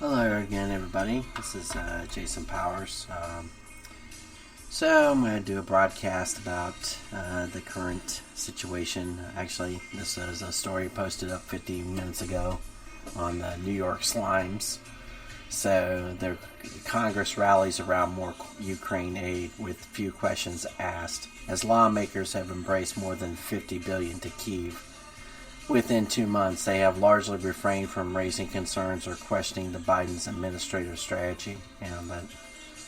Hello again, everybody. This is Jason Powers. So I'm going to do a broadcast about the current situation. Actually, this is a story posted up 50 minutes ago on the New York Slimes. So the Congress rallies around more Ukraine aid with few questions asked, as lawmakers have embraced more than $50 billion to Kyiv. Within 2 months, they have largely refrained from raising concerns or questioning the Biden's administrative strategy. And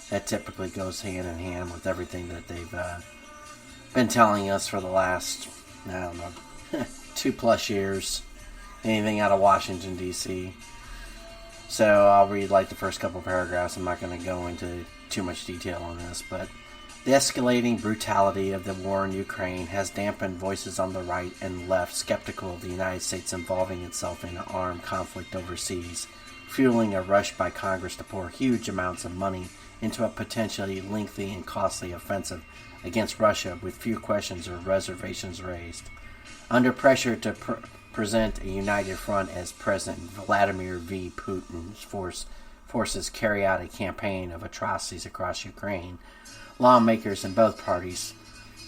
that typically goes hand in hand with everything that they've been telling us for the last, 2+ years. Anything out of Washington, D.C. So I'll read like the first couple paragraphs. I'm not going to go into too much detail on this, but the escalating brutality of the war in Ukraine has dampened voices on the right and left skeptical of the United States involving itself in an armed conflict overseas, fueling a rush by Congress to pour huge amounts of money into a potentially lengthy and costly offensive against Russia with few questions or reservations raised. Under pressure to present a united front as President Vladimir V. Putin's forces carry out a campaign of atrocities across Ukraine, lawmakers in both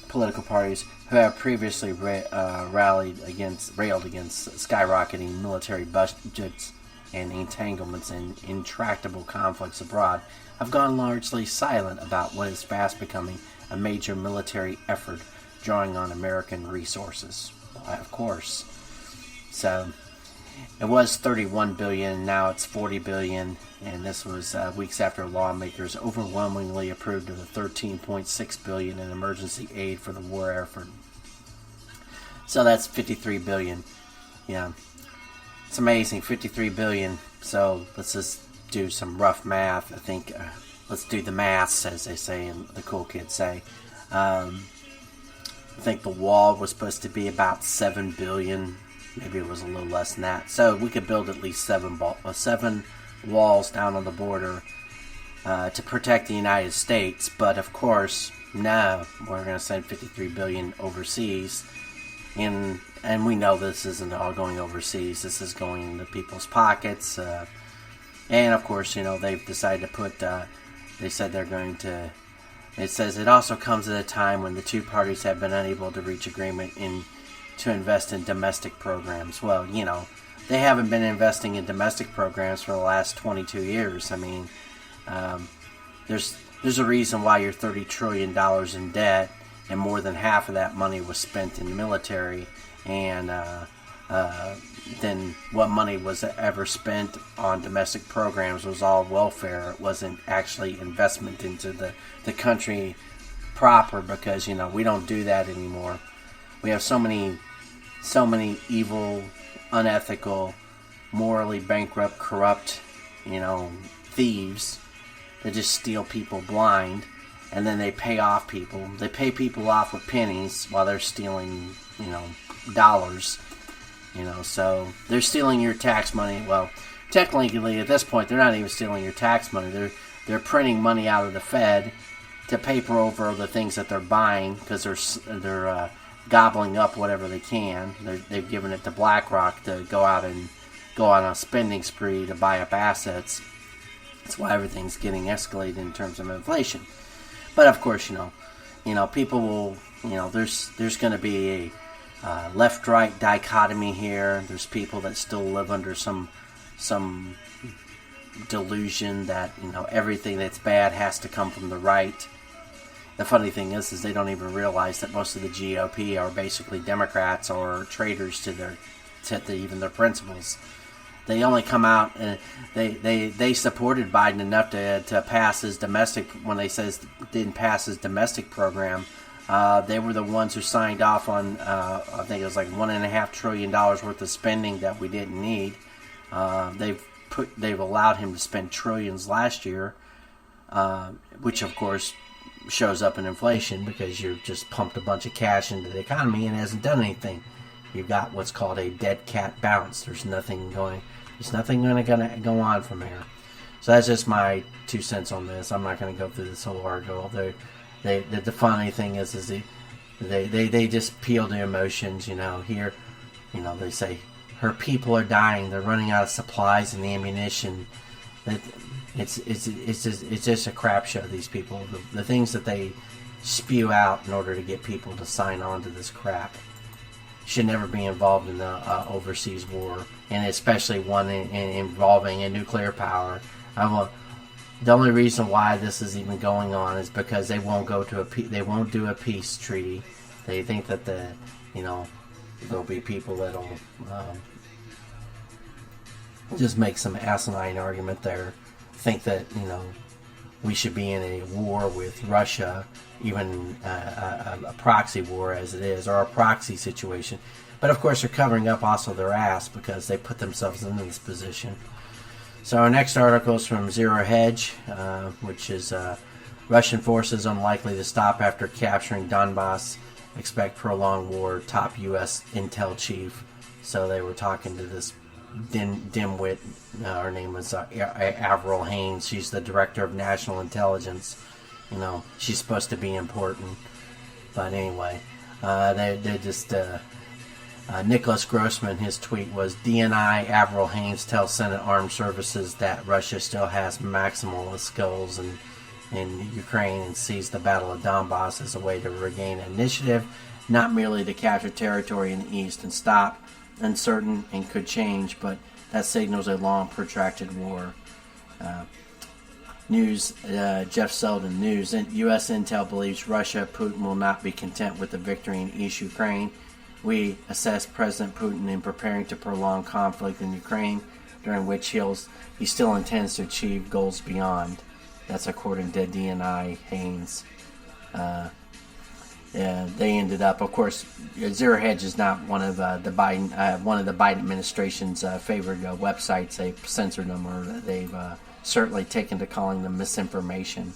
political parties, who have previously railed against skyrocketing military budgets and entanglements in intractable conflicts abroad, have gone largely silent about what is fast becoming a major military effort drawing on American resources. Of course. So it was $31 billion, now it's $40 billion, and this was weeks after lawmakers overwhelmingly approved of the $13.6 billion in emergency aid for the war effort. So that's $53 billion. Yeah, it's amazing, $53 billion. So let's just do some rough math. I think let's do the maths, as they say and the cool kids say. I think the wall was supposed to be about $7 billion. Maybe it was a little less than that. So we could build at least seven walls down on the border to protect the United States. But of course, no, we're going to send $53 billion overseas. And we know this isn't all going overseas. This is going into people's pockets. And of course, they've decided to put, they said they're going to, it says it also comes at a time when the two parties have been unable to reach agreement to invest in domestic programs. Well, they haven't been investing in domestic programs for the last 22 years. I mean, there's a reason why you're $30 trillion in debt, and more than half of that money was spent in the military, and then what money was ever spent on domestic programs was all welfare. It wasn't actually investment into the country proper, because, we don't do that anymore. We have so many evil, unethical, morally bankrupt, corrupt, thieves that just steal people blind, and then they pay off people. They pay people off with pennies while they're stealing, dollars. So they're stealing your tax money. Well, technically at this point, they're not even stealing your tax money. They're printing money out of the Fed to paper over the things that they're buying, because they're gobbling up whatever they can. They've given it to BlackRock to go on a spending spree to buy up assets. That's why everything's getting escalated in terms of inflation. But of course, people will, there's going to be a left-right dichotomy here. There's people that still live under some delusion that everything that's bad has to come from the right. The funny thing is they don't even realize that most of the GOP are basically Democrats or traitors to even their principles. They only come out and they supported Biden enough to pass his domestic, when they says didn't pass his domestic program. They were the ones who signed off on I think it was like $1.5 trillion worth of spending that we didn't need. They've allowed him to spend trillions last year, which of course shows up in inflation, because you've just pumped a bunch of cash into the economy and it hasn't done anything. You've got what's called a dead cat bounce. There's nothing going to go on from here. So that's just my 2 cents on this. I'm not going to go through this whole article. The funny thing is they just peel the emotions. Here, they say her people are dying. They're running out of supplies and ammunition. That it's just a crap show. These people, the things that they spew out in order to get people to sign on to this crap, should never be involved in the overseas war, and especially one involving a nuclear power. The only reason why this is even going on is because they won't do a peace treaty. They think that there'll be people that'll just make some asinine argument there. Think that we should be in a war with Russia, even a proxy war as it is, or a proxy situation. But of course, they're covering up also their ass because they put themselves into this position. So our next article is from Zero Hedge, which is Russian forces unlikely to stop after capturing Donbass. Expect prolonged war. Top U.S. intel chief. So they were talking to this dimwit. Her name was Avril Haines. She's the director of national intelligence. She's supposed to be important. But anyway, they just... Nicholas Grossman, his tweet was, DNI Avril Haines tells Senate Armed Services that Russia still has maximalist goals in Ukraine and sees the Battle of Donbass as a way to regain initiative, not merely to capture territory in the east and stop. Uncertain and could change, but that signals a long, protracted war. Jeff Selden News. U.S. intel believes Putin will not be content with the victory in East Ukraine. We assess President Putin in preparing to prolong conflict in Ukraine, during which he still intends to achieve goals beyond. That's according to DNI Haines. They ended up, of course, Zero Hedge is not one of the Biden administration's favored websites. They've censored them, or they've certainly taken to calling them misinformation.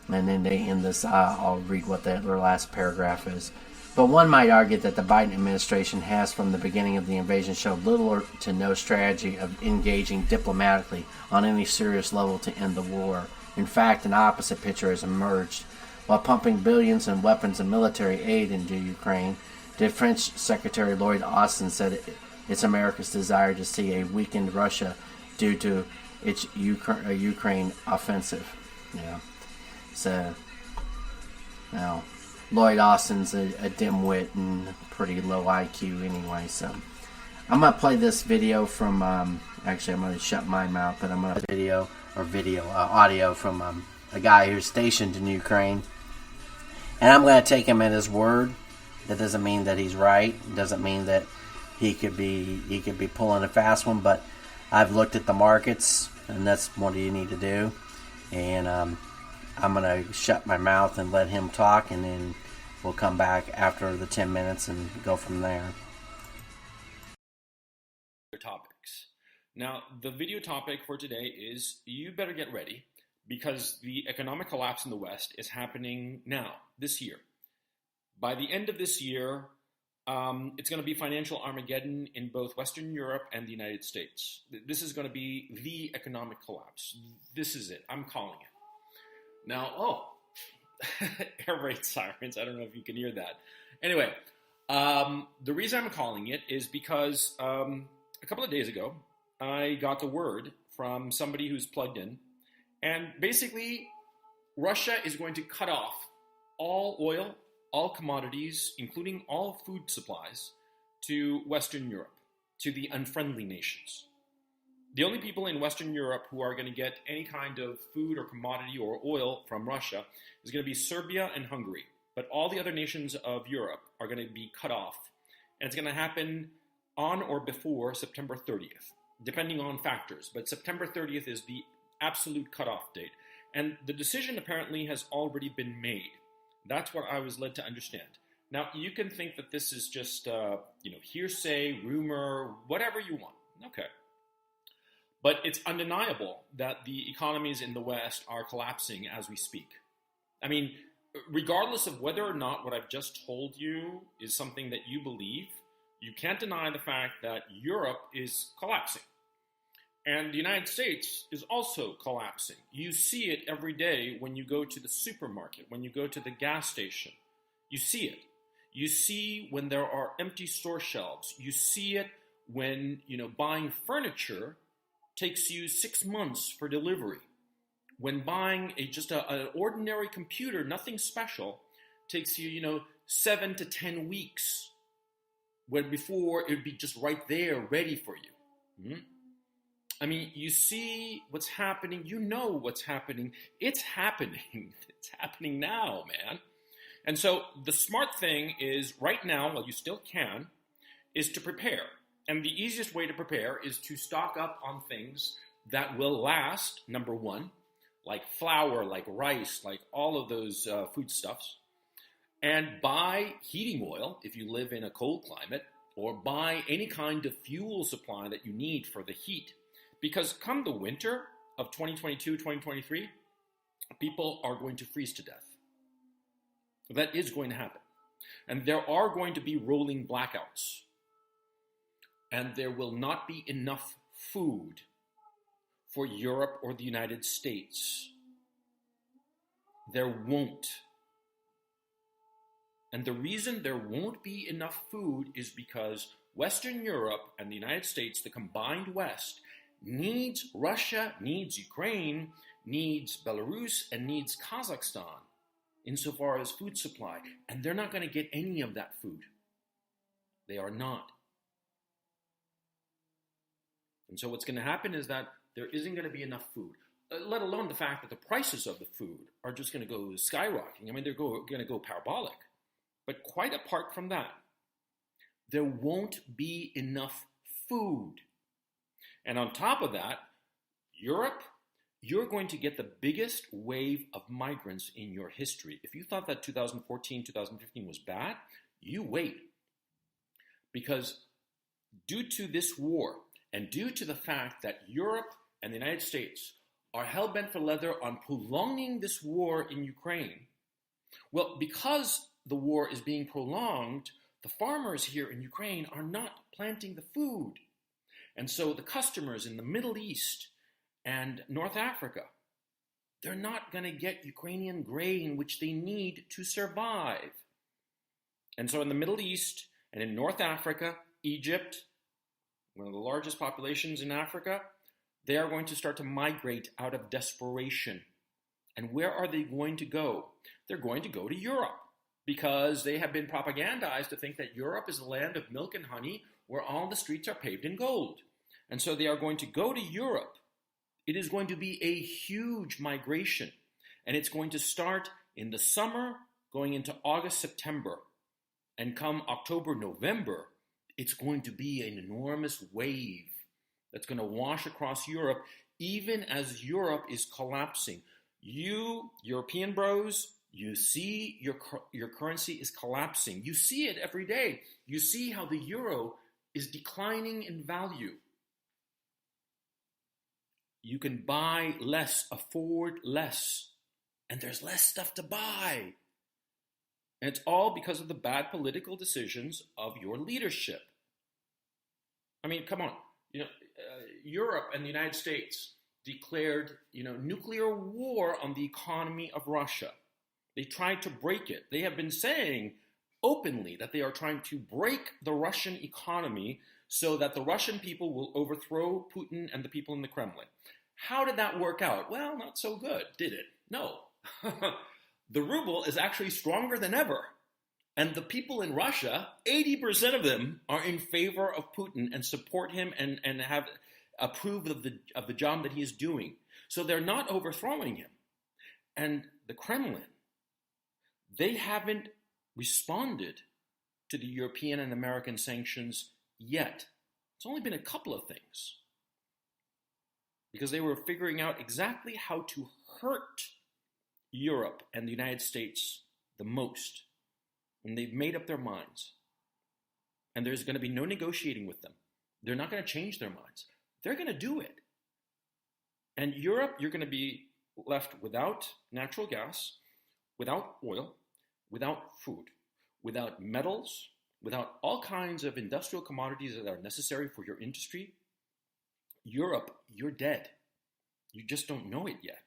And then they end this. I'll read what their last paragraph is. But one might argue that the Biden administration has, from the beginning of the invasion, showed little to no strategy of engaging diplomatically on any serious level to end the war. In fact, an opposite picture has emerged. While pumping billions in weapons and military aid into Ukraine, Defense Secretary Lloyd Austin said it's America's desire to see a weakened Russia due to its Ukraine offensive. Yeah. So, now, Lloyd Austin's a dimwit and pretty low IQ anyway, so I'm going to play this video from, actually I'm going to shut my mouth, but I'm going to audio from a guy who's stationed in Ukraine, and I'm going to take him at his word. That doesn't mean that he's right. It doesn't mean that he could be pulling a fast one, but I've looked at the markets, and that's what you need to do, and I'm going to shut my mouth and let him talk, and then we'll come back after the 10 minutes and go from there. Topics. Now, the video topic for today is you better get ready because the economic collapse in the West is happening now, this year. By the end of this year, it's going to be financial Armageddon in both Western Europe and the United States. This is going to be the economic collapse. This is it. I'm calling it. Now, air raid sirens. I don't know if you can hear that. Anyway, the reason I'm calling it is because a couple of days ago, I got the word from somebody who's plugged in, and basically, Russia is going to cut off all oil, all commodities, including all food supplies, to Western Europe, to the unfriendly nations. The only people in Western Europe who are going to get any kind of food or commodity or oil from Russia is going to be Serbia and Hungary. But all the other nations of Europe are going to be cut off. And it's going to happen on or before September 30th, depending on factors. But September 30th is the absolute cutoff date. And the decision apparently has already been made. That's what I was led to understand. Now, you can think that this is just, hearsay, rumor, whatever you want. Okay. But it's undeniable that the economies in the West are collapsing as we speak. I mean, regardless of whether or not what I've just told you is something that you believe, you can't deny the fact that Europe is collapsing. And the United States is also collapsing. You see it every day when you go to the supermarket, when you go to the gas station. You see it. You see when there are empty store shelves. You see it when, buying furniture takes you 6 months for delivery. When buying an ordinary computer, nothing special, takes you, 7 to 10 weeks. When before it would be just right there, ready for you. Hmm? I mean, you see what's happening. You know what's happening. It's happening. It's happening now, man. And so the smart thing is right now, while you still can, is to prepare. And the easiest way to prepare is to stock up on things that will last, number one, like flour, like rice, like all of those foodstuffs. And buy heating oil if you live in a cold climate, or buy any kind of fuel supply that you need for the heat. Because come the winter of 2022, 2023, people are going to freeze to death. That is going to happen. And there are going to be rolling blackouts. And there will not be enough food for Europe or the United States. There won't. And the reason there won't be enough food is because Western Europe and the United States, the combined West, needs Russia, needs Ukraine, needs Belarus, and needs Kazakhstan insofar as food supply. And they're not going to get any of that food. They are not. And so what's going to happen is that there isn't going to be enough food, let alone the fact that the prices of the food are just going to go skyrocketing. I mean, they're going to go parabolic. But quite apart from that, there won't be enough food. And on top of that, Europe, you're going to get the biggest wave of migrants in your history. If you thought that 2014, 2015 was bad, you wait. Because due to this war, and due to the fact that Europe and the United States are hell-bent for leather on prolonging this war in Ukraine, well, because the war is being prolonged, the farmers here in Ukraine are not planting the food. And so the customers in the Middle East and North Africa, they're not going to get Ukrainian grain, which they need to survive. And so in the Middle East and in North Africa, Egypt, one of the largest populations in Africa, they are going to start to migrate out of desperation. And where are they going to go? They're going to go to Europe because they have been propagandized to think that Europe is a land of milk and honey where all the streets are paved in gold. And so they are going to go to Europe. It is going to be a huge migration. And it's going to start in the summer, going into August, September. And come October, November, it's going to be an enormous wave that's going to wash across Europe, even as Europe is collapsing. You, European bros, you see your currency is collapsing. You see it every day. You see how the euro is declining in value. You can buy less, afford less, and there's less stuff to buy. And it's all because of the bad political decisions of your leadership. I mean, come on. Europe and the United States declared, nuclear war on the economy of Russia. They tried to break it. They have been saying openly that they are trying to break the Russian economy so that the Russian people will overthrow Putin and the people in the Kremlin. How did that work out? Well, not so good, did it? No. The ruble is actually stronger than ever. And the people in Russia, 80% of them are in favor of Putin and support him and have approved of the job that he is doing. So they're not overthrowing him. And the Kremlin, they haven't responded to the European and American sanctions yet. It's only been a couple of things. Because they were figuring out exactly how to hurt Europe and the United States the most. And they've made up their minds. And there's going to be no negotiating with them. They're not going to change their minds. They're going to do it. And Europe, you're going to be left without natural gas, without oil, without food, without metals, without all kinds of industrial commodities that are necessary for your industry. Europe, you're dead. You just don't know it yet.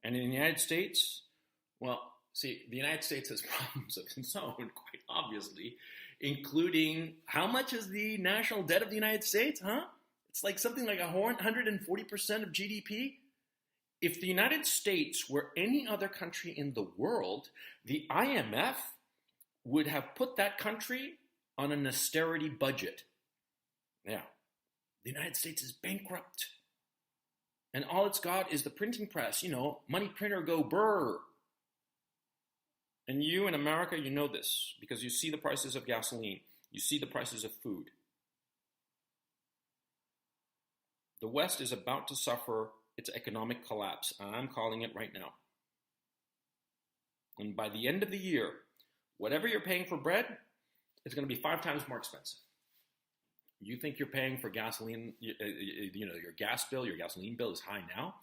And in the United States, well, see, the United States has problems of its own, quite obviously, including how much is the national debt of the United States, huh? It's like something like 140% of GDP. If the United States were any other country in the world, the IMF would have put that country on an austerity budget. Yeah, the United States is bankrupt. And all it's got is the printing press, money printer go brr. And you in America, you know this because you see the prices of gasoline. You see the prices of food. The West is about to suffer its economic collapse. I'm calling it right now. And by the end of the year, whatever you're paying for bread, it's going to be 5 times more expensive. You think you're paying for gasoline, your gas bill, your gasoline bill is high now.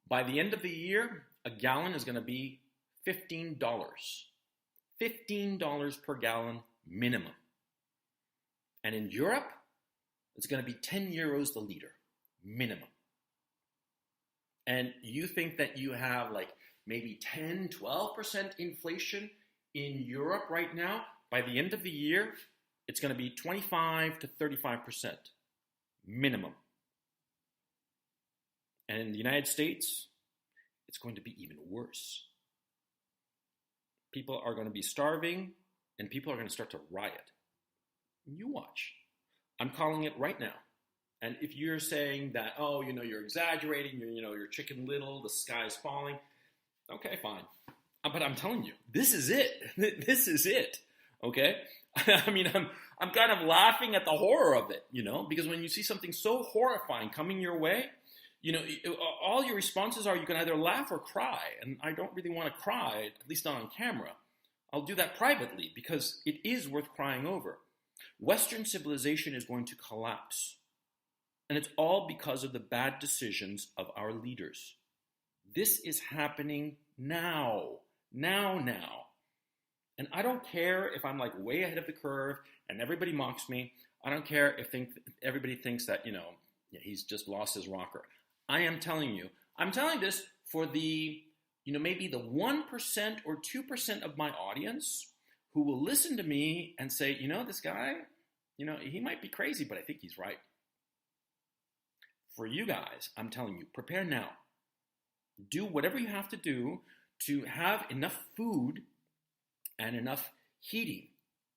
By the end of the year, a gallon is going to be $15. $15 per gallon minimum. And in Europe, it's going to be 10 euros the liter minimum. And you think that you have like maybe 10, 12% inflation in Europe right now. By the end of the year, it's going to be 25 to 35% minimum. And in the United States, it's going to be even worse. People are going to be starving, and people are going to start to riot. You watch. I'm calling it right now. And if you're saying that, you're exaggerating, you're Chicken Little, the sky's falling, okay, fine. But I'm telling you, this is it. This is it. Okay? I mean, I'm kind of laughing at the horror of it, because when you see something so horrifying coming your way, all your responses are you can either laugh or cry. And I don't really want to cry, at least not on camera. I'll do that privately because it is worth crying over. Western civilization is going to collapse. And it's all because of the bad decisions of our leaders. This is happening now. Now. And I don't care if I'm like way ahead of the curve and everybody mocks me. I don't care if everybody thinks that, he's just lost his rocker. I'm telling this for the, maybe the 1% or 2% of my audience who will listen to me and say, this guy, he might be crazy, but I think he's right. For you guys, I'm telling you, prepare now. Do whatever you have to do to have enough food and enough heating,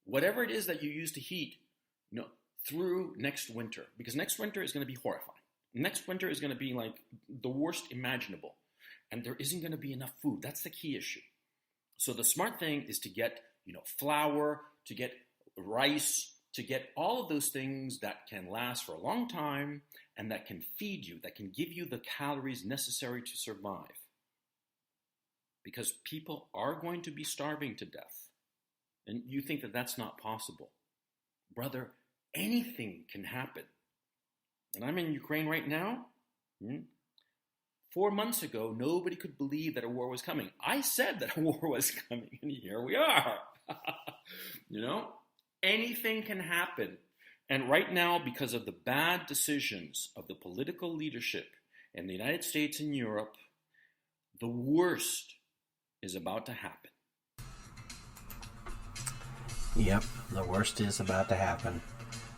whatever it is that you use to heat, through next winter. Because next winter is going to be horrifying. Next winter is going to be like the worst imaginable. And there isn't going to be enough food. That's the key issue. So the smart thing is to get, flour, to get rice, to get all of those things that can last for a long time and that can feed you, that can give you the calories necessary to survive. Because people are going to be starving to death. And you think that that's not possible. Brother, anything can happen. And I'm in Ukraine right now. 4 months ago, nobody could believe that a war was coming. I said that a war was coming, and here we are. Anything can happen. And right now, because of the bad decisions of the political leadership in the United States and Europe, the worst is about to happen. Yep, the worst is about to happen.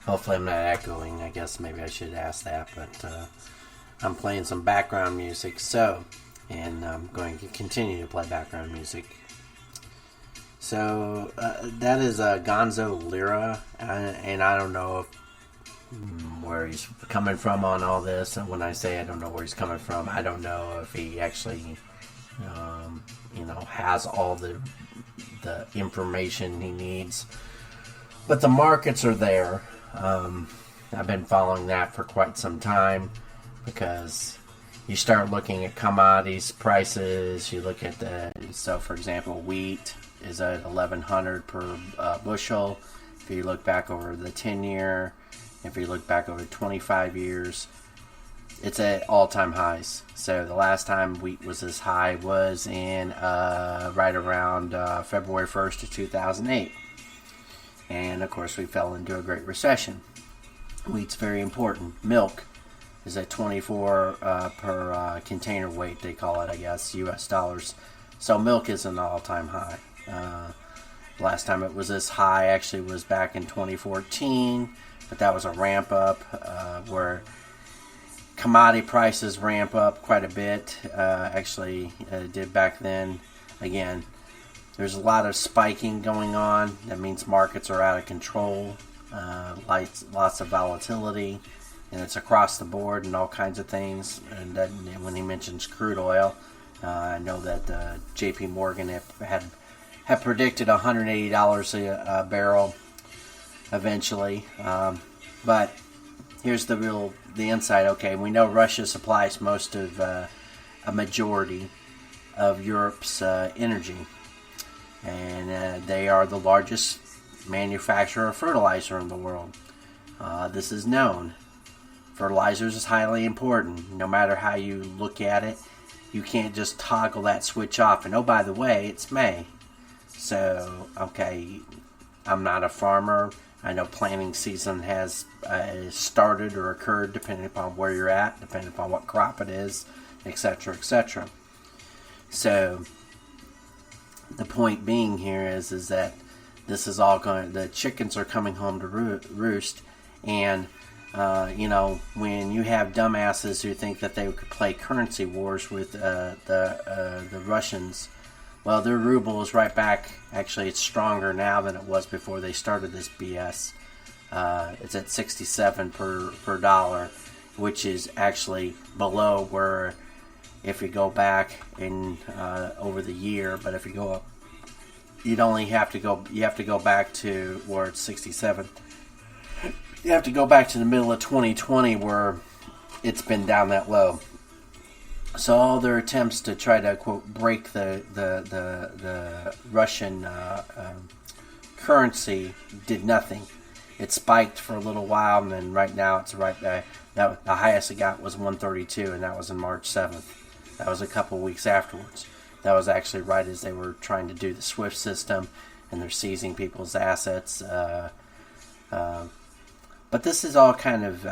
Hopefully I'm not echoing. I guess maybe I should ask that, but I'm playing some background music, and I'm going to continue to play background music. So, that is Gonzo Lira, and I don't know where he's coming from on all this. And when I say I don't know where he's coming from, I don't know if he actually, has all the information he needs. But the markets are there. I've been following that for quite some time because you start looking at commodities prices. You look at for example, wheat is at 1,100 per bushel. If you look back over the 10-year, if you look back over 25 years, it's at all-time highs. So the last time wheat was this high was in right around February 1st of 2008. And, of course, we fell into a great recession. Wheat's very important. Milk is at 24 per container weight, they call it, I guess, U.S. dollars. So milk is an all-time high. Last time it was this high actually was back in 2014, but that was a ramp up where commodity prices ramp up quite a bit. Actually, did back then. Again, there's a lot of spiking going on. That means markets are out of control. Lots of volatility, and it's across the board and all kinds of things. And then when he mentions crude oil, I know that J.P. Morgan had predicted $180 a barrel eventually. But here's the insight. Okay, we know Russia supplies most of a majority of Europe's energy, and they are the largest manufacturer of fertilizer in the world. This is known. Fertilizers is highly important. No matter how you look at it, you can't just toggle that switch off. And oh, by the way, it's May. So, okay, I'm not a farmer. I know planting season has started or occurred depending upon where you're at, depending upon what crop it is, etc., etc. So, the point being here is that this is all going. The chickens are coming home to roost, and when you have dumbasses who think that they could play currency wars with the Russians, well, their ruble is right back. Actually, it's stronger now than it was before they started this BS. It's at 67 per dollar, which is actually below where, if you go back in over the year, but if you go up, you have to go back to where it's 67. You have to go back to the middle of 2020 where it's been down that low. So all their attempts to try to, quote, break the Russian currency did nothing. It spiked for a little while, and then right now it's right back. The highest it got was 132, and that was on March 7th. That was a couple weeks afterwards. That was actually right as they were trying to do the SWIFT system, and they're seizing people's assets. But this is all kind of,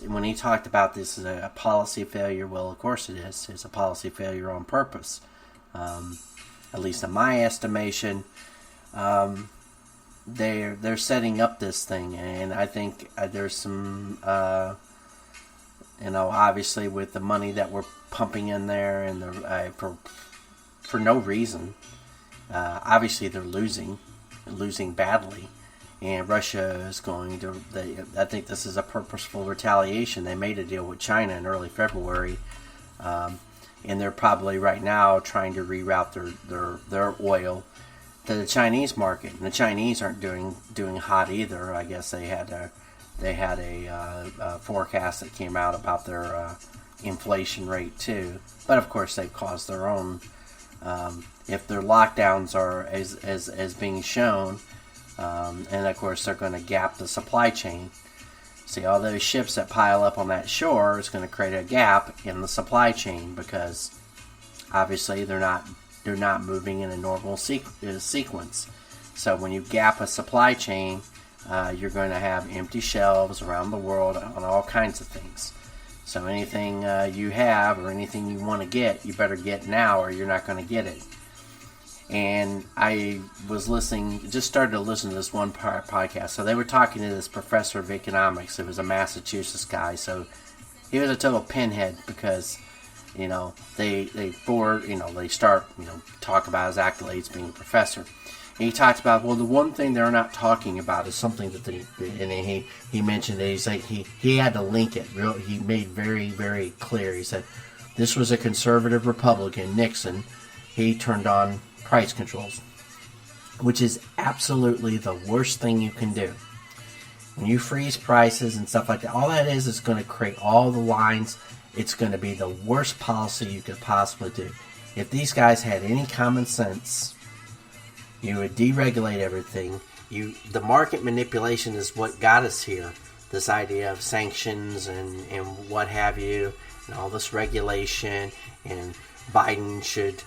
when he talked about this as a policy failure, well, of course it is. It's a policy failure on purpose. At least in my estimation, they're setting up this thing, and I think there's some, obviously with the money that we're pumping in there, and for no reason, obviously they're losing badly. And Russia is going to. I think this is a purposeful retaliation. They made a deal with China in early February, and they're probably right now trying to reroute their oil to the Chinese market. And the Chinese aren't doing hot either. I guess they had a forecast that came out about their inflation rate too. But of course, they've caused their own. If their lockdowns are as being shown. And of course, they're going to gap the supply chain. See, all those ships that pile up on that shore is going to create a gap in the supply chain because obviously they're not moving in a normal sequence. So when you gap a supply chain, you're going to have empty shelves around the world on all kinds of things. So anything you have or anything you want to get, you better get now or you're not going to get it. And I was just started to listen to this one podcast. So they were talking to this professor of economics. It was a Massachusetts guy. So he was a total pinhead because, they start, talk about his accolades being a professor. And he talked about, well, the one thing they're not talking about is something that he mentioned that he's like, he had to link it. He made very, very clear. He said, this was a conservative Republican, Nixon. He turned on price controls, which is absolutely the worst thing you can do. When you freeze prices and stuff like that, all that is going to create all the lines. It's going to be the worst policy you could possibly do. If these guys had any common sense, you would deregulate everything. The market manipulation is what got us here. This idea of sanctions and what have you, and all this regulation, and Biden should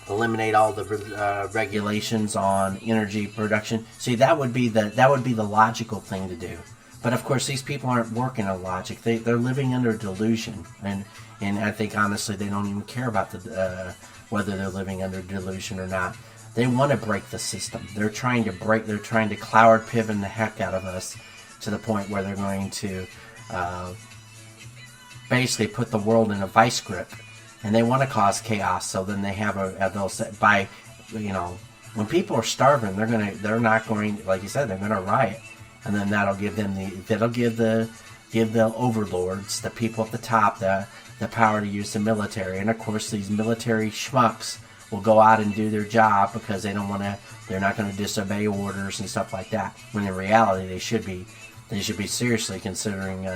eliminate all the regulations on energy production. See, that would be the logical thing to do. But of course, these people aren't working on logic. They're living under delusion, and I think honestly they don't even care about whether they're living under delusion or not. They want to break the system. They're trying to Cloward Piven the heck out of us to the point where they're going to basically put the world in a vice grip, and they want to cause chaos. So then they have they'll say by, when people are starving, they're not going, like you said, they're going to riot, and then that'll give the overlords, the people at the top, the power to use the military. And of course, these military schmucks will go out and do their job because they're not going to disobey orders and stuff like that. When in reality, they should be seriously considering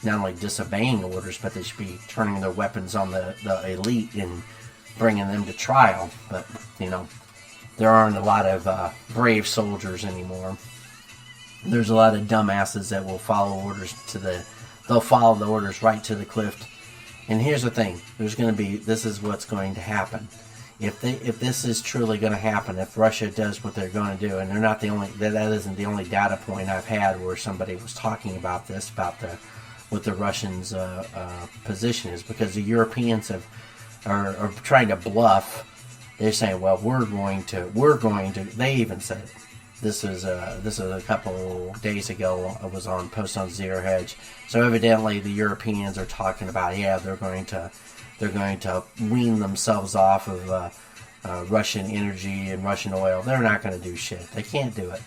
not only disobeying orders, but they should be turning their weapons on the elite and bringing them to trial. But there aren't a lot of brave soldiers anymore. There's a lot of dumbasses that will follow orders they'll follow the orders right to the cliff. And here's the thing: this is what's going to happen. If this is truly going to happen, if Russia does what they're going to do, and they're not the only, that isn't the only data point I've had where somebody was talking about this, what the Russians' position is, because the Europeans are trying to bluff. They're saying, well, we're going to. They even said it. This is a couple days ago. It was on post on Zero Hedge. So evidently the Europeans are talking about, they're going to wean themselves off of Russian energy and Russian oil. They're not going to do shit. They can't do it.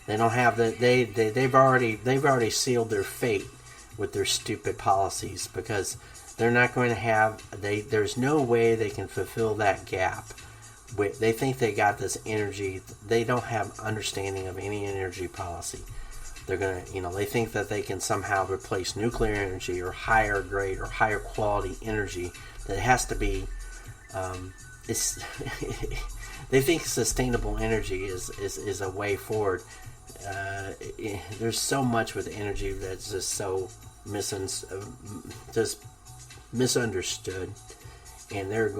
They don't have they've already sealed their fate with their stupid policies, because they're not going to have. There's no way they can fulfill that gap. They think they got this energy. They don't have understanding of any energy policy. They're gonna, they think that they can somehow replace nuclear energy or higher grade or higher quality energy. That has to be. They think sustainable energy is a way forward. There's so much with energy that's just so misunderstood, and they're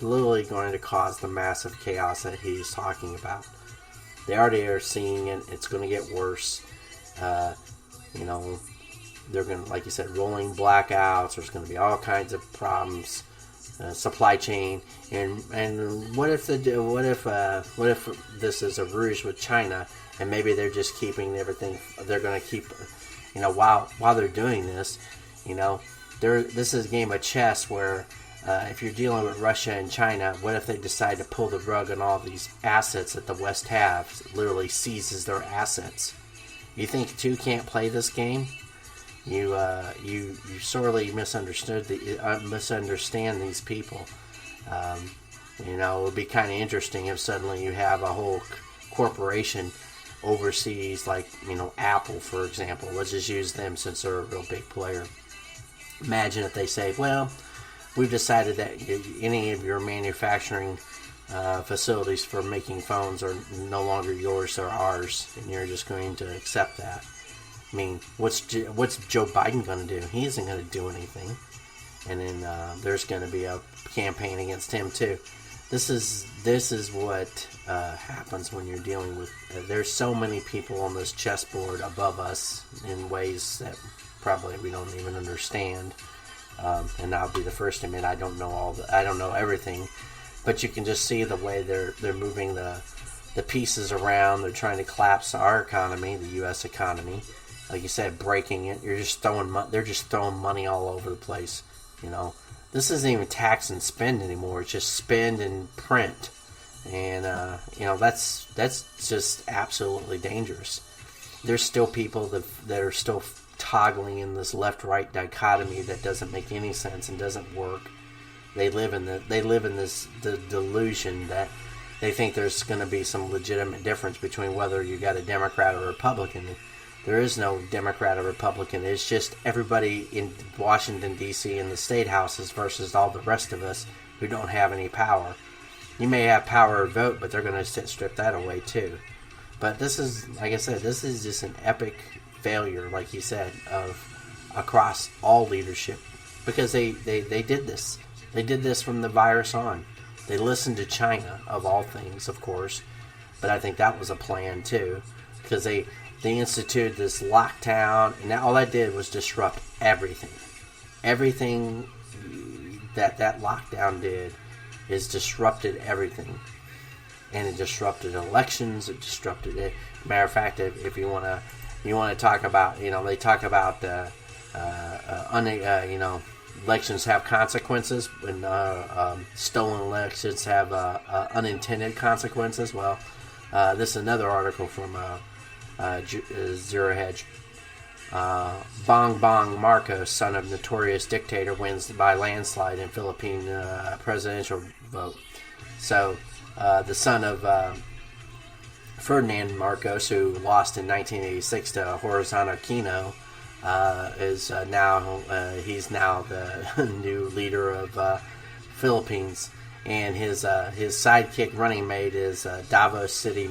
literally going to cause the massive chaos that he's talking about. They already are seeing it. It's going to get worse. They're going to, like you said, rolling blackouts. There's going to be all kinds of problems, supply chain, and what if this is a ruse with China, and maybe they're just keeping everything. They're going to keep, while they're doing this, this is a game of chess where. If you're dealing with Russia and China, what if they decide to pull the rug on all these assets that the West have? Literally seizes their assets. You think two can't play this game? You sorely misunderstand these people. It would be kind of interesting if suddenly you have a whole corporation overseas, like Apple, for example. Let's just use them since they're a real big player. Imagine if they say, well, we've decided that any of your manufacturing facilities for making phones are no longer yours, they're ours, and you're just going to accept that. I mean, what's Joe Biden going to do? He isn't going to do anything. And then there's going to be a campaign against him too. This is what happens when you're dealing with. There's so many people on this chessboard above us in ways that probably we don't even understand. And I'll be the first to admit I don't know everything, but you can just see the way they're moving the pieces around. They're trying to collapse our economy, the U.S. economy, like you said, breaking it. They're just throwing money all over the place. This isn't even tax and spend anymore. It's just spend and print, and that's just absolutely dangerous. There's still people that are still toggling in this left-right dichotomy that doesn't make any sense and doesn't work. They live in this delusion that they think there's going to be some legitimate difference between whether you got a Democrat or a Republican. There is no Democrat or Republican. It's just everybody in Washington, D.C. and the state houses versus all the rest of us who don't have any power. You may have power or vote, but they're going to strip that away too. But this is, like I said, this is just an epic failure, like you said, of across all leadership, because they did this. They did this from the virus on. They listened to China, of all things, of course, but I think that was a plan too, because they instituted this lockdown, and all that did was disrupt everything. Everything that lockdown did is disrupted everything, and it disrupted elections. It disrupted it. Matter of fact, if you want to talk about, they talk about elections have consequences, when stolen elections have unintended consequences. Well, this is another article from Zero Hedge. Bong Bong Marcos, son of notorious dictator, wins by landslide in Philippine presidential vote. So, the son of Ferdinand Marcos, who lost in 1986 to Horizonte Aquino, is now he's now the new leader of Philippines, and his sidekick running mate is Davao City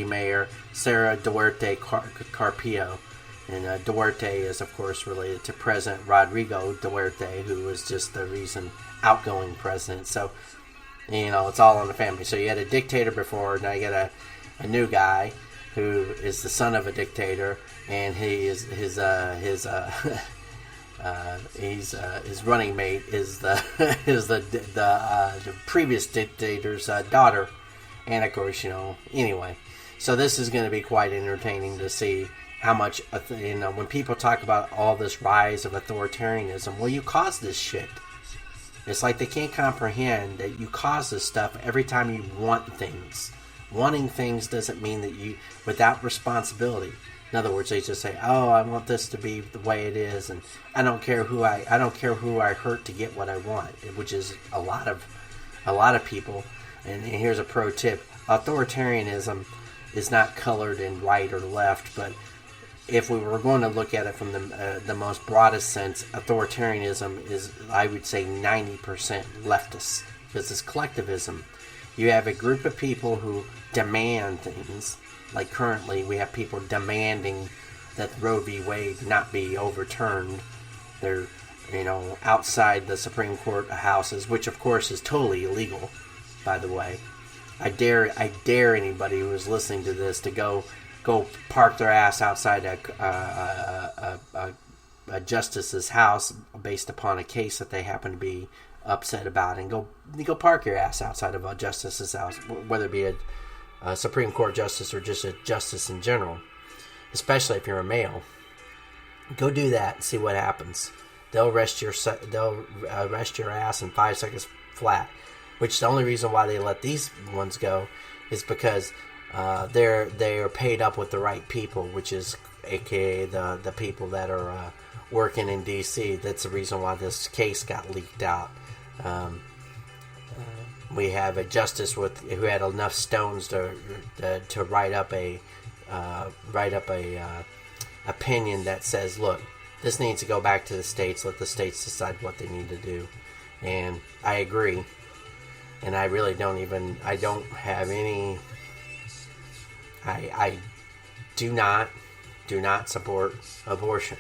Mayor Sara Duarte Carpio, and Duarte is of course related to President Rodrigo Duarte, who was just the recent outgoing president. So it's all in the family. So you had a dictator before, now you got a new guy who is the son of a dictator, and his running mate is the previous dictator's daughter, and of course anyway. So this is going to be quite entertaining to see how much when people talk about all this rise of authoritarianism. Well, you caused this shit. It's like they can't comprehend that you cause this stuff every time you want things. Wanting things doesn't mean that you, without responsibility. In other words, they just say, "Oh, I want this to be the way it is, and I don't care who I hurt to get what I want," which is a lot of people. And here's a pro tip: authoritarianism is not colored in right or left, but if we were going to look at it from the most broadest sense, authoritarianism is, I would say, 90% leftist, because it's collectivism. You have a group of people who demand things. Like currently, we have people demanding that Roe v. Wade not be overturned. They're, outside the Supreme Court houses, which of course is totally illegal, by the way. I dare anybody who is listening to this to go park their ass outside a justice's house based upon a case that they happen to be upset about, and go park your ass outside of a justice's house, whether it be a Supreme Court justice or just a justice in general, especially if you're a male. Go do that and see what happens. They'll arrest your ass in 5 seconds flat. Which the only reason why they let these ones go is because they are paid up with the right people, which is aka the people that are working in D.C. That's the reason why this case got leaked out. We have a justice who had enough stones to write up a opinion that says, look, this needs to go back to the states. Let the states decide what they need to do. And I agree. And I really don't have any. I do not support abortion.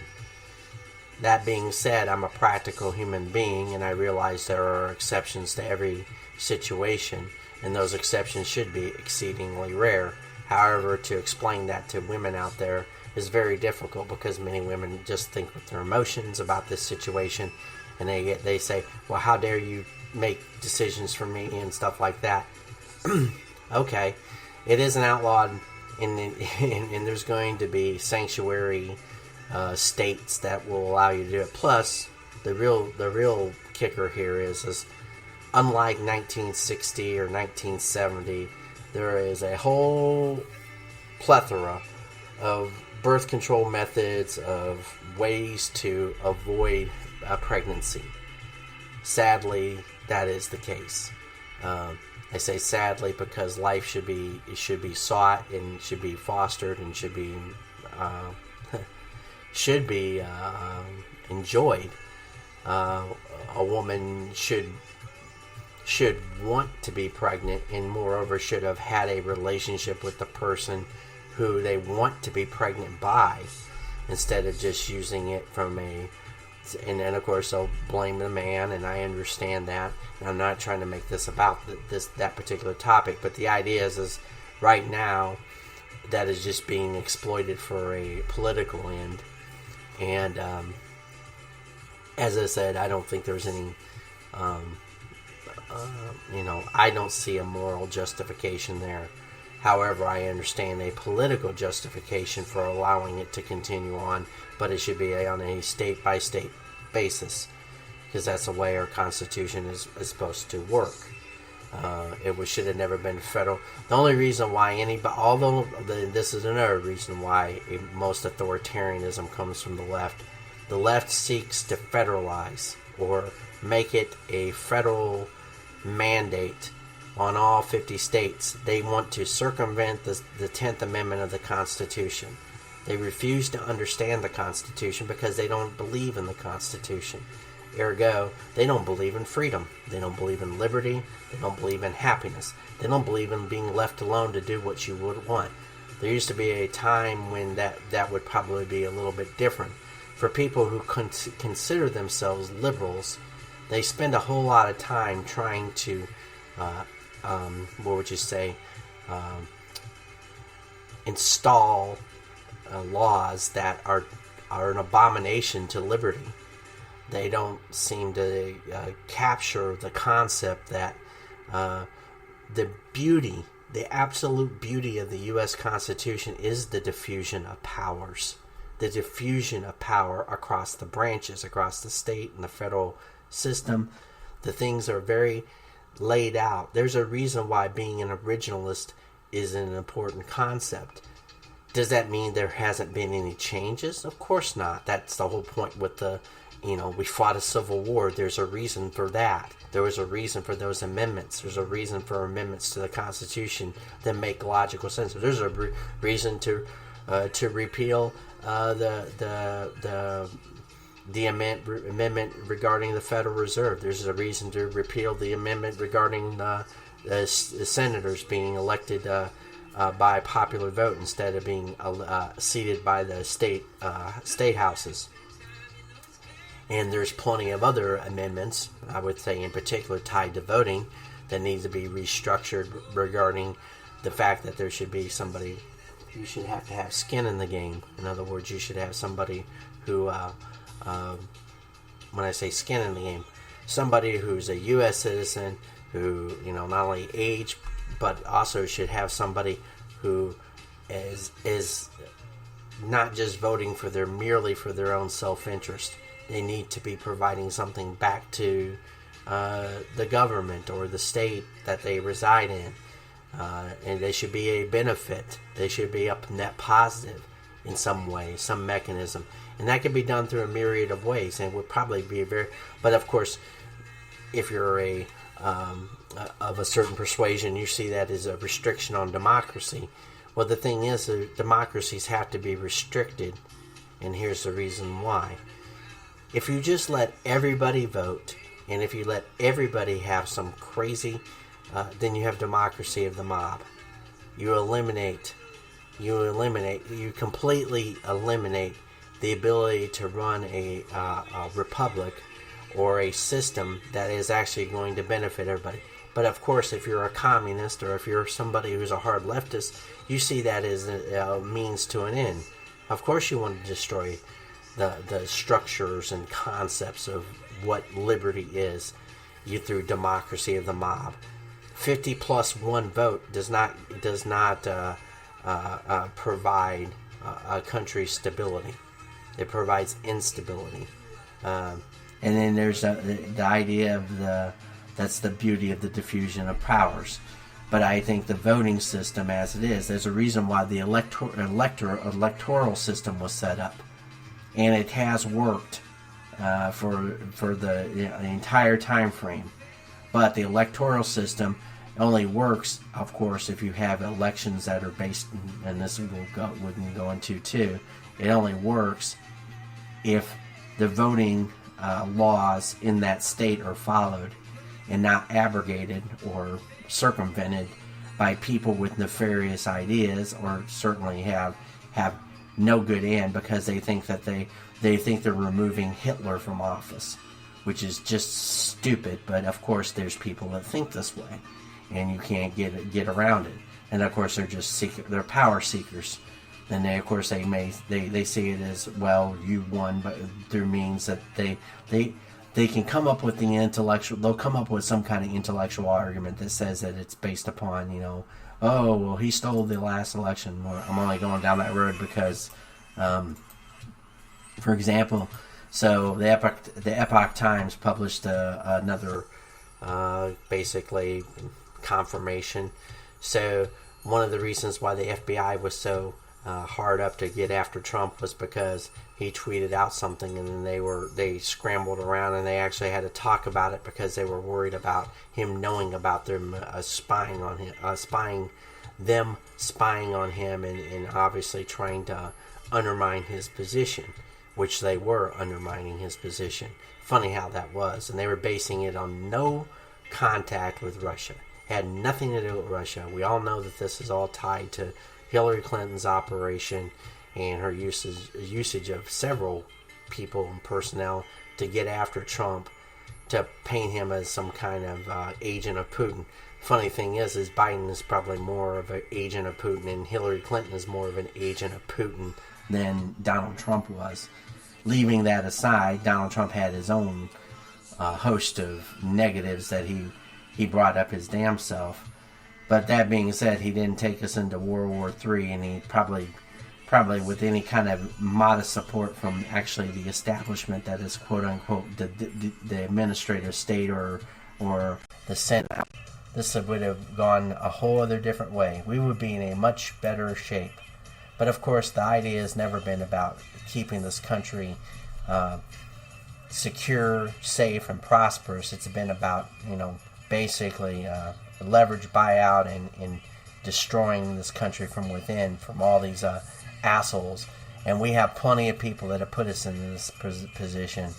That being said, I'm a practical human being, and I realize there are exceptions to every situation, and those exceptions should be exceedingly rare. However, to explain that to women out there is very difficult, because many women just think with their emotions about this situation, and they say, well, how dare you make decisions for me and stuff like that. Okay, it isn't outlawed, and there's going to be sanctuary states that will allow you to do it. Plus, the real kicker here is unlike 1960 or 1970, there is a whole plethora of birth control methods, of ways to avoid a pregnancy. Sadly, that is the case. I say sadly because life should be sought and should be fostered and should be enjoyed. A woman should want to be pregnant, and moreover should have had a relationship with the person who they want to be pregnant by, instead of just using it from a. And then, of course, they'll blame the man, and I understand that. And I'm not trying to make this about that particular topic, but the idea is right now that is just being exploited for a political end. And as I said, I don't think there's any, I don't see a moral justification there. However, I understand a political justification for allowing it to continue on, but it should be on a state-by-state basis, because that's the way our Constitution is supposed to work. It should have never been federal. The only reason why this is another reason why most authoritarianism comes from the left. The left seeks to federalize or make it a federal mandate on all 50 states. They want to circumvent the 10th Amendment of the Constitution. They refuse to understand the Constitution because they don't believe in the Constitution. Ergo, they don't believe in freedom. They don't believe in liberty. They don't believe in happiness. They don't believe in being left alone to do what you would want. There used to be a time when that would probably be a little bit different. For people who consider themselves liberals, they spend a whole lot of time trying to, install laws that are an abomination to liberty. They don't seem to capture the concept that the absolute beauty of the U.S. Constitution is the diffusion of powers. The diffusion of power across the branches, across the state and the federal system. The things are very laid out. There's a reason why being an originalist is an important concept. Does that mean there hasn't been any changes? Of course not. That's the whole point with we fought a civil war. There's a reason for that. There was a reason for those amendments. There's a reason for amendments to the Constitution that make logical sense. There's a reason to repeal the amendment regarding the Federal Reserve. There's a reason to repeal the amendment regarding the senators being elected by popular vote instead of being seated by the state houses. And there's plenty of other amendments, I would say in particular tied to voting, that needs to be restructured regarding the fact that there should be somebody. You should have to have skin in the game. In other words, you should have somebody who, when I say skin in the game, somebody who's a U.S. citizen who, not only age, but also should have somebody who is not just voting merely for their own self-interest. They need to be providing something back to the government or the state that they reside in. And they should be a benefit. They should be a net positive in some way, some mechanism. And that can be done through a myriad of ways, and would probably be but of course, if you're of a certain persuasion, you see that as a restriction on democracy. Well, the thing is, democracies have to be restricted, and here's the reason why. If you just let everybody vote, and if you let everybody have some crazy, then you have democracy of the mob. You completely eliminate the ability to run a republic or a system that is actually going to benefit everybody. But of course, if you're a communist or if you're somebody who's a hard leftist, you see that as a means to an end. Of course you want to destroy the structures and concepts of what liberty is through democracy of the mob. 50 plus 1 vote does not provide a country's stability. It provides instability. And then there's the idea of that's the beauty of the diffusion of powers. But I think the voting system as it is, there's a reason why the electoral system was set up. And it has worked for the entire time frame. But the electoral system only works, of course, if you have elections that are based, and this we can go into too. It only works if the voting laws in that state are followed and not abrogated or circumvented by people with nefarious ideas, or certainly have no good end because they think that they think they're removing Hitler from office, which is just stupid. But of course, there's people that think this way, and you can't get around it. And of course, they're power seekers. And they, of course, they see it as, well, you won, but through means that they can come up with they'll come up with some kind of intellectual argument that says that it's based upon, oh, well, he stole the last election. Well, I'm only going down that road because, for example, so the Epoch Times published another basically confirmation. So one of the reasons why the FBI was so hard up to get after Trump was because he tweeted out something, and then they scrambled around, and they actually had to talk about it because they were worried about him knowing about them spying on him, and obviously trying to undermine his position, which they were undermining his position. Funny how that was, and they were basing it on no contact with Russia. Had nothing to do with Russia. We all know that this is all tied to Hillary Clinton's operation and her usage of several people and personnel to get after Trump, to paint him as some kind of agent of Putin. Funny thing is Biden is probably more of an agent of Putin, and Hillary Clinton is more of an agent of Putin than Donald Trump was. Leaving that aside, Donald Trump had his own host of negatives that he brought up his damn self. But that being said, he didn't take us into World War III, and he probably with any kind of modest support from actually the establishment that is quote unquote the administrative state or the Senate, this would have gone a whole other different way. We would be in a much better shape. But of course, the idea has never been about keeping this country secure, safe, and prosperous. It's been about, basically leverage buyout and destroying this country from within, from all these assholes. And we have plenty of people that have put us in this position,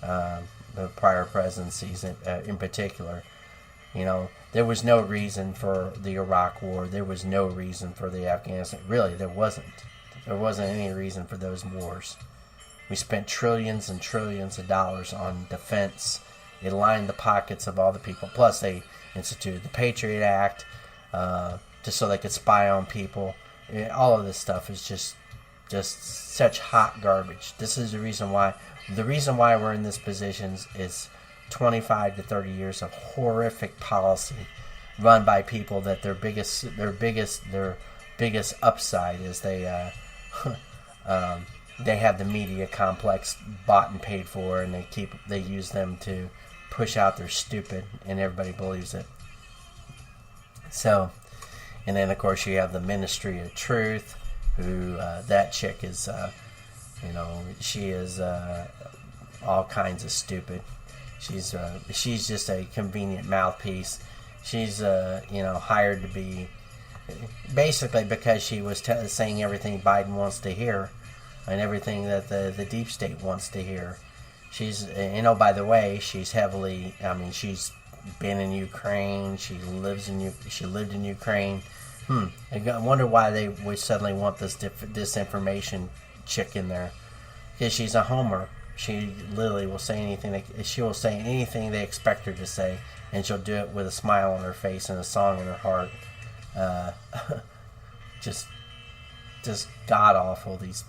the prior presidencies in particular. There was no reason for the Iraq War. There was no reason for the Afghanistan. Really, there wasn't. There wasn't any reason for those wars. We spent trillions and trillions of dollars on defense. It lined the pockets of all the people. Plus, they instituted the Patriot Act just so they could spy on people. All of this stuff is just such hot garbage. This is the reason why. The reason why we're in this position is 25 to 30 years of horrific policy run by people that their biggest upside is they have the media complex bought and paid for, and they use them to push out their stupid, and everybody believes it. So, and then of course you have the Ministry of Truth, who that chick is, she is all kinds of stupid. She's just a convenient mouthpiece. She's hired to be basically because she was saying everything Biden wants to hear and everything that the deep state wants to hear. She's by the way, she's heavily. She's been in Ukraine. She lived in Ukraine. I wonder why they would suddenly want this disinformation chick in there. Because she's a homer. She literally will say anything. She will say anything they expect her to say, and she'll do it with a smile on her face and a song in her heart. Just god awful. These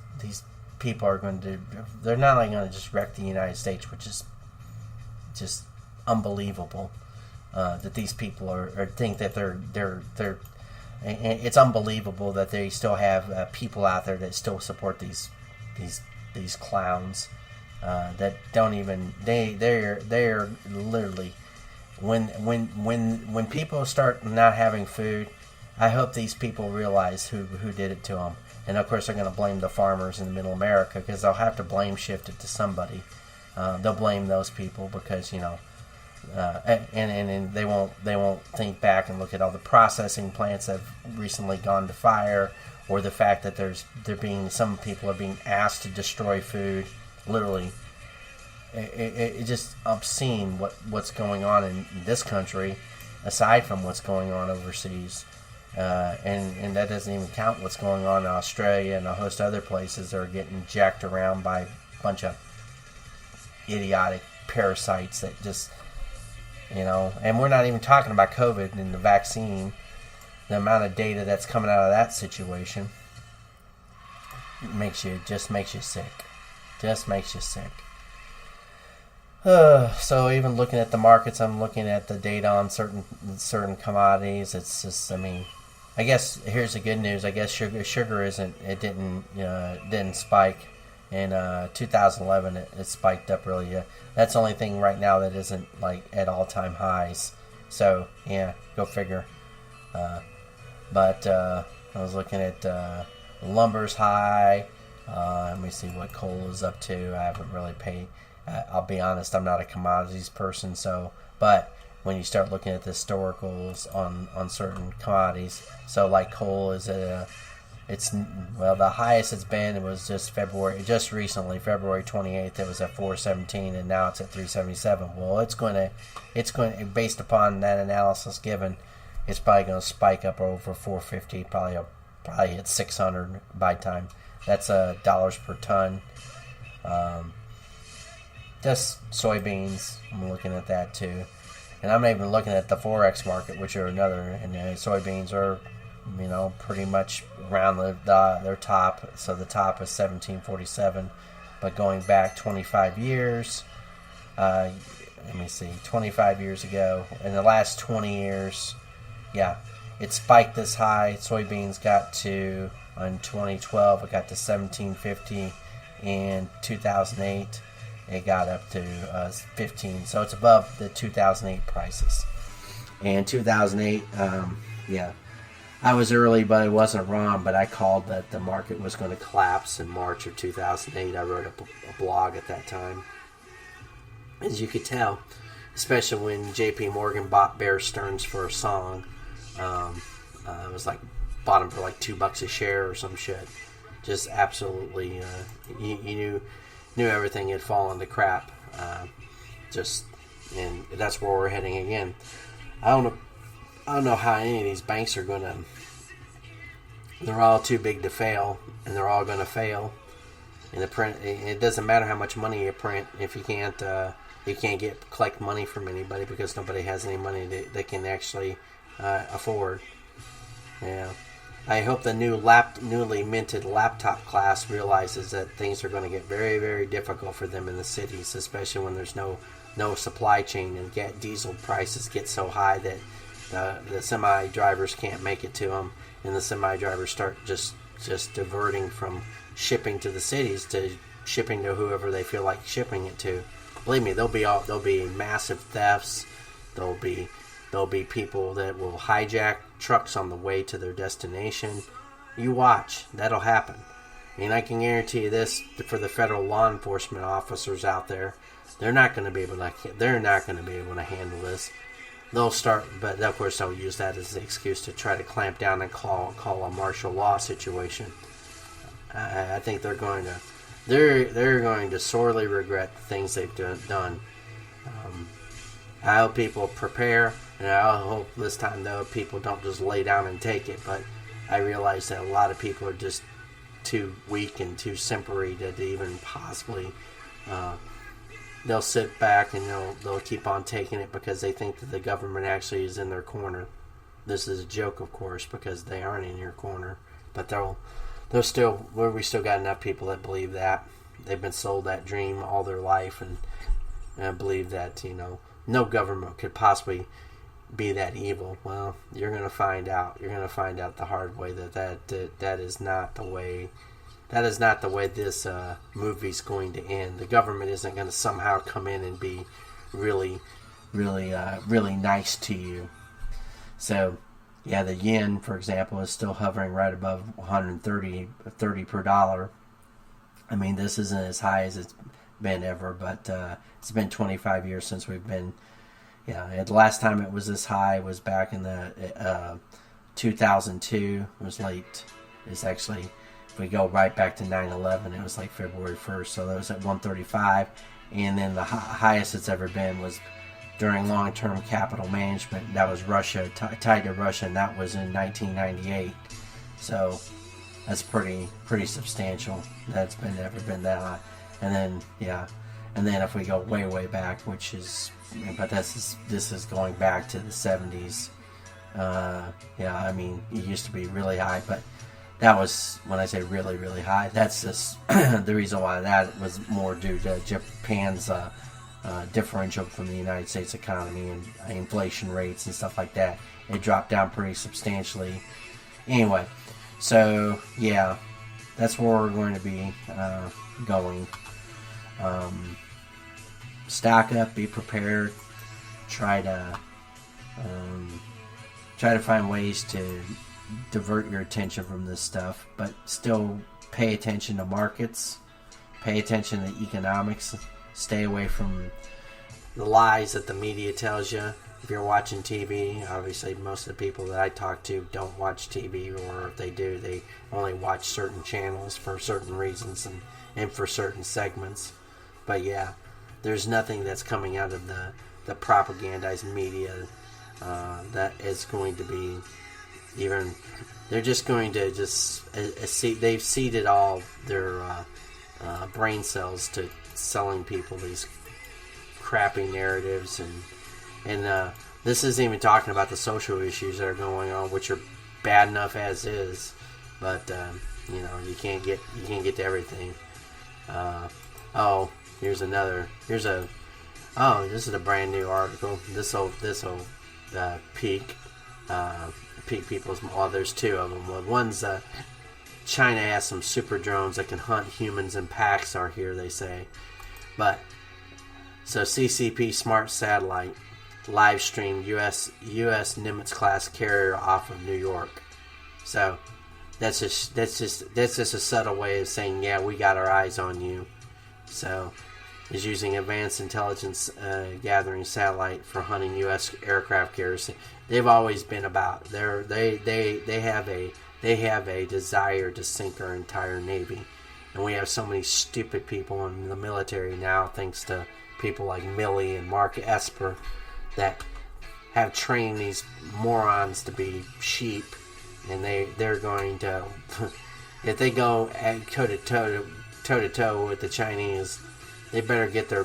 people are going to. They're not only going to just wreck the United States, which is just unbelievable. That these people are think that they're. It's unbelievable that they still have people out there that still support these clowns. That don't even they're literally when people start not having food, I hope these people realize who did it to them. And of course they're going to blame the farmers in Middle America, because they'll have to blame shift it to somebody. They'll blame those people because and they won't think back and look at all the processing plants that have recently gone to fire, or the fact that some people are being asked to destroy food. Literally, it's just obscene what's going on in this country, aside from what's going on overseas, and that doesn't even count what's going on in Australia and a host of other places that are getting jacked around by a bunch of idiotic parasites that just, and we're not even talking about COVID and the vaccine. The amount of data that's coming out of that situation makes you sick. Just makes you sick. So even looking at the markets, I'm looking at the data on certain commodities. It's just, I guess here's the good news. I guess sugar didn't spike. In 2011, it spiked up really. That's the only thing right now that isn't like at all-time highs. So yeah, go figure. But I was looking at lumber's high. Let me see what coal is up to. I haven't really paid. I'll be honest, I'm not a commodities person. So, but when you start looking at the historicals on certain commodities, so like coal is at the highest it's been. It was just recently, February 28th. It was at 417, and now it's at 377. Well, it's going to, based upon that analysis given, it's probably going to spike up over 450. Probably hit 600 by time. That's dollars per ton. Just soybeans. I'm looking at that too, and I'm even looking at the forex market, which are another. And soybeans are, pretty much around their top. So the top is 1747, but going back 25 years, let me see, 25 years ago, in the last 20 years, yeah, it spiked this high. Soybeans got to, in 2012, it got to 1750. In 2008, it got up to 15. So it's above the 2008 prices. And 2008, yeah. I was early, but I wasn't wrong. But I called that the market was going to collapse in March of 2008. I wrote a blog at that time. As you could tell, especially when J.P. Morgan bought Bear Stearns for a song. It was like, bought him for like $2 a share or some shit. Just absolutely, you knew everything had fallen to crap. And that's where we're heading again. I don't know how any of these banks are going to. They're all too big to fail, and they're all going to fail. And it doesn't matter how much money you print if you can't collect money from anybody because nobody has any money they can actually afford. Yeah, I hope the newly minted laptop class realizes that things are going to get very, very difficult for them in the cities, especially when there's no supply chain and diesel prices get so high that the semi drivers can't make it to them, and the semi drivers start just diverting from shipping to the cities to shipping to whoever they feel like shipping it to. Believe me, there'll be massive thefts. There'll be people that will hijack trucks on the way to their destination. You watch, that'll happen. And I can guarantee you this for the federal law enforcement officers out there, they're not going to be able to handle this. They'll start, but of course they'll use that as an excuse to try to clamp down and call a martial law situation. I think they're going to sorely regret the things they've done. I hope people prepare, and I hope this time though people don't just lay down and take it. But I realize that a lot of people are just too weak and too simpery to even possibly. They'll sit back and they'll keep on taking it because they think that the government actually is in their corner. This is a joke, of course, because they aren't in your corner. But we still got enough people that believe that. They've been sold that dream all their life and believe that no government could possibly be that evil. Well, you're going to find out. You're going to find out the hard way that is not the way. That is not the way this movie's going to end. The government isn't going to somehow come in and be really, really, really nice to you. So, yeah, the yen, for example, is still hovering right above 130 per dollar. I mean, this isn't as high as it's been ever, but it's been 25 years since we've been. Yeah, the last time it was this high was back in the 2002. It was late. It's actually. If we go right back to 9/11, it was like February 1st, so that was at 135, and then the highest it's ever been was during long-term capital management. That was Russia, tied to Russia, and that was in 1998. So that's pretty substantial. That's never been that high. And then if we go way back, this is going back to the 70s. I mean, it used to be really high, but. That was, when I say really, really high, that's just the reason why that was more due to Japan's differential from the United States economy and inflation rates and stuff like that. It dropped down pretty substantially. Anyway, so yeah, that's where we're going to be going. Stock up, be prepared, try to find ways to divert your attention from this stuff, but still pay attention to markets, pay attention to economics, stay away from the lies that the media tells you. If you're watching TV, obviously most of the people that I talk to don't watch TV, or if they do, they only watch certain channels for certain reasons and for certain segments. But yeah, there's nothing that's coming out of the propagandized media that is going to be even. They're just going to they've seeded all their brain cells to selling people these crappy narratives, and this isn't even talking about the social issues that are going on, which are bad enough as is, but you can't get to everything. This is a brand new article. This will pique people's. Well, there's two of them. One's China has some super drones that can hunt humans in packs. Are here, they say, but so CCP smart satellite live stream U.S. Nimitz class carrier off of New York. So that's just a subtle way of saying, yeah, we got our eyes on you. So is using advanced intelligence gathering satellite for hunting U.S. aircraft carriers. They've always been about they have a desire to sink our entire Navy, and we have so many stupid people in the military now, thanks to people like Milley and Mark Esper, that have trained these morons to be sheep, and they're going to if they go toe to toe with the Chinese, they better get their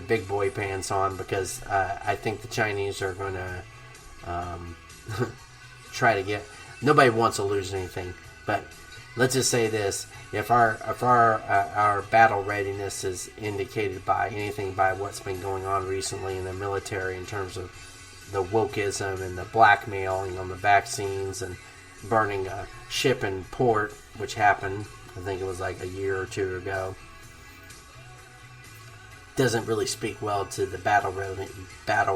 big boy pants on, because I think the Chinese are going to try to get. Nobody wants to lose anything, but let's just say this: if our battle readiness is indicated by anything, by what's been going on recently in the military in terms of the wokeism and the blackmailing on the vaccines and burning a ship in port, which happened, I think it was like a year or two ago, doesn't really speak well to the battle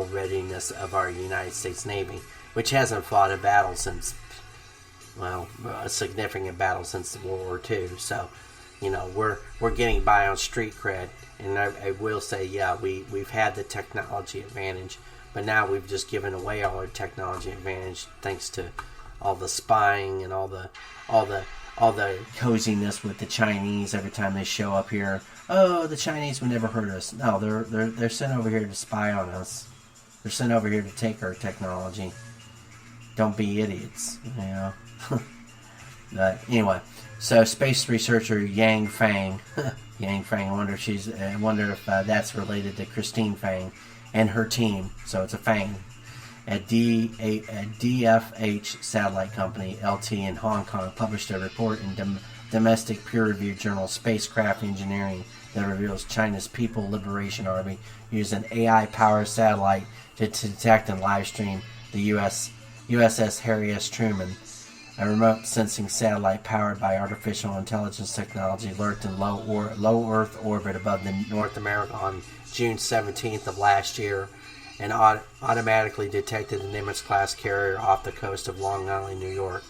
readiness of our United States Navy, which hasn't fought a battle since, well, a significant battle since World War II. So, we're getting by on street cred, and I will say, yeah, we've had the technology advantage, but now we've just given away all our technology advantage thanks to all the spying and all the coziness with the Chinese. Every time they show up here, oh, the Chinese would never hurt us. No, they're sent over here to spy on us. They're sent over here to take our technology. Don't be idiots, But anyway, so space researcher Yang Fang, I wonder if that's related to Christine Fang and her team. So it's a Fang at DFH Satellite Company LT in Hong Kong published a report in domestic peer-reviewed journal Spacecraft Engineering that reveals China's People Liberation Army used an AI-powered satellite to detect and live stream the USS Harry S. Truman, a remote sensing satellite powered by artificial intelligence technology, lurked in low Earth orbit above North America on June 17th of last year, and automatically detected the Nimitz-class carrier off the coast of Long Island, New York.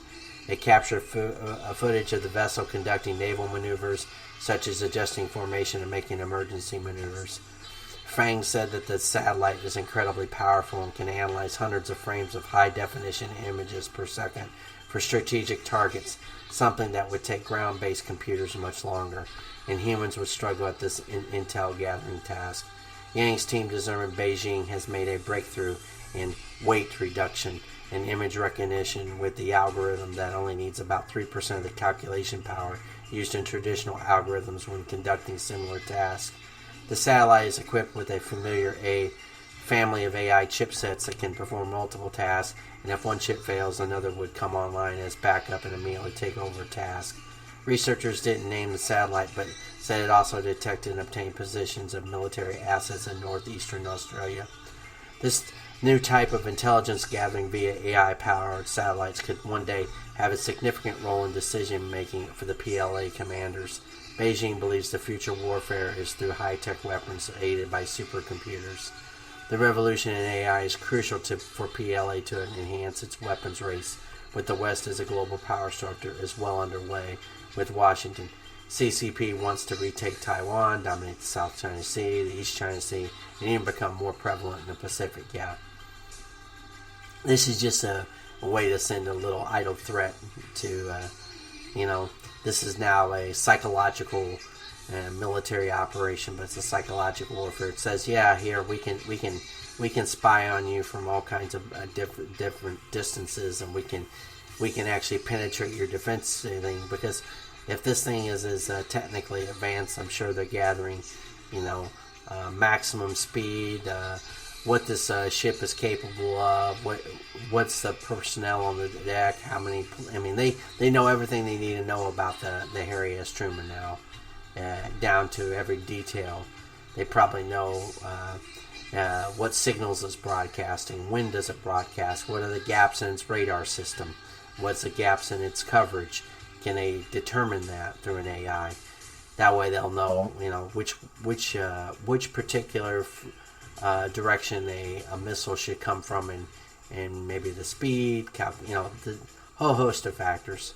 It captured footage of the vessel conducting naval maneuvers, such as adjusting formation and making emergency maneuvers. Fang said that the satellite is incredibly powerful and can analyze hundreds of frames of high-definition images per second for strategic targets, something that would take ground-based computers much longer, and humans would struggle at this intel-gathering task. Yang's team determined Beijing has made a breakthrough in weight reduction and image recognition with the algorithm that only needs about 3% of the calculation power used in traditional algorithms when conducting similar tasks. The satellite is equipped with a familiar family of AI chipsets that can perform multiple tasks, and if one chip fails, another would come online as backup and immediately take over a task. Researchers didn't name the satellite, but said it also detected and obtained positions of military assets in northeastern Australia. This new type of intelligence gathering via AI-powered satellites could one day have a significant role in decision-making for the PLA commanders. Beijing believes the future warfare is through high-tech weapons aided by supercomputers. The revolution in AI is crucial for PLA to enhance its weapons race, with the West as a global power structure is well underway with Washington. CCP wants to retake Taiwan, dominate the South China Sea, the East China Sea, and even become more prevalent in the Pacific Gap. This is just a way to send a little idle threat to, this is now a psychological military operation, but it's a psychological warfare. It says, yeah, here we can spy on you from all kinds of different distances, and we can actually penetrate your defense thing, because if this thing is technically advanced, I'm sure they're gathering, maximum speed, what this ship is capable of, what's the personnel on the deck, how many. I mean, they know everything they need to know about the Harry S. Truman now, down to every detail. They probably know what signals it's broadcasting, when does it broadcast, what are the gaps in its radar system, what's the gaps in its coverage. Can they determine that through an AI? That way they'll know, which particular direction a missile should come from, and maybe the speed, the whole host of factors.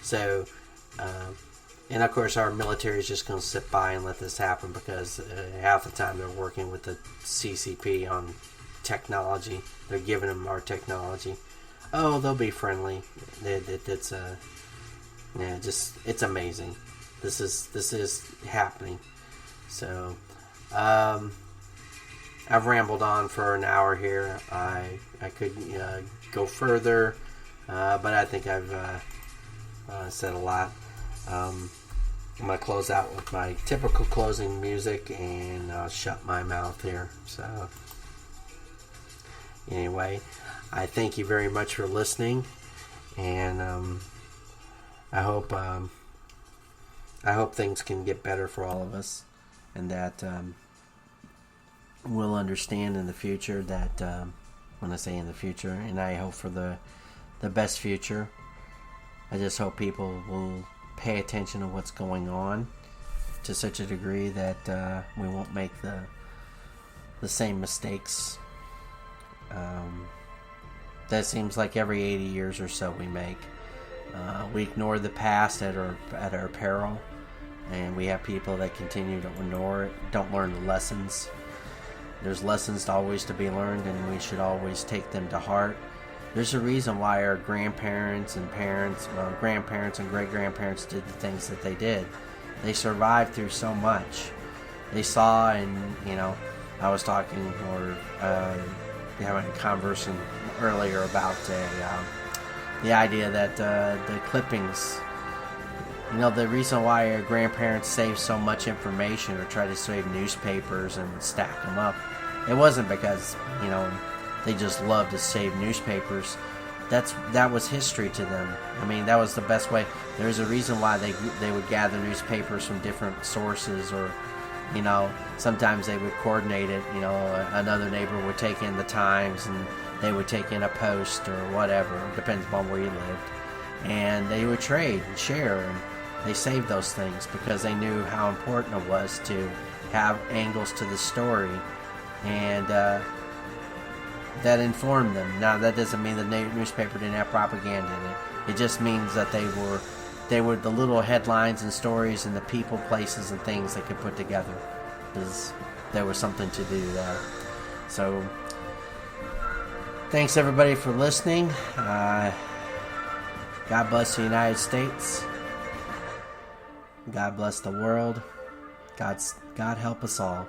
So, and of course our military is just going to sit by and let this happen, because half the time they're working with the CCP on technology. They're giving them our technology. Oh, they'll be friendly. It's amazing. This is happening. So, I've rambled on for an hour here. I could go further, but I think I've said a lot. I'm going to close out with my typical closing music, and I'll shut my mouth here. So, anyway, I thank you very much for listening, and I hope things can get better for all of us, and that we'll understand in the future that, when I say in the future, and I hope for the best future, I just hope people will pay attention to what's going on to such a degree that we won't make the same mistakes that seems like every 80 years or so we make. We ignore the past at our peril, and we have people that continue to ignore it, don't learn the lessons. There's lessons always to be learned, and we should always take them to heart. There's a reason why our grandparents and grandparents and great-grandparents did the things that they did. They survived through so much. They saw, and I was talking or having a conversation earlier about the idea that the clippings, the reason why our grandparents saved so much information or tried to save newspapers and stack them up, it wasn't because, they just loved to save newspapers. That was history to them. I mean, that was the best way. There's a reason why they would gather newspapers from different sources, or, sometimes they would coordinate it. Another neighbor would take in the Times, and they would take in a Post or whatever. It depends upon where you lived. And they would trade and share, and they saved those things because they knew how important it was to have angles to the story, and that informed them. Now, that doesn't mean the newspaper didn't have propaganda in it. It just means that they were the little headlines and stories and the people, places, and things they could put together, because there was something to do there. So, thanks everybody for listening. God bless the United States. God bless the world. God help us all.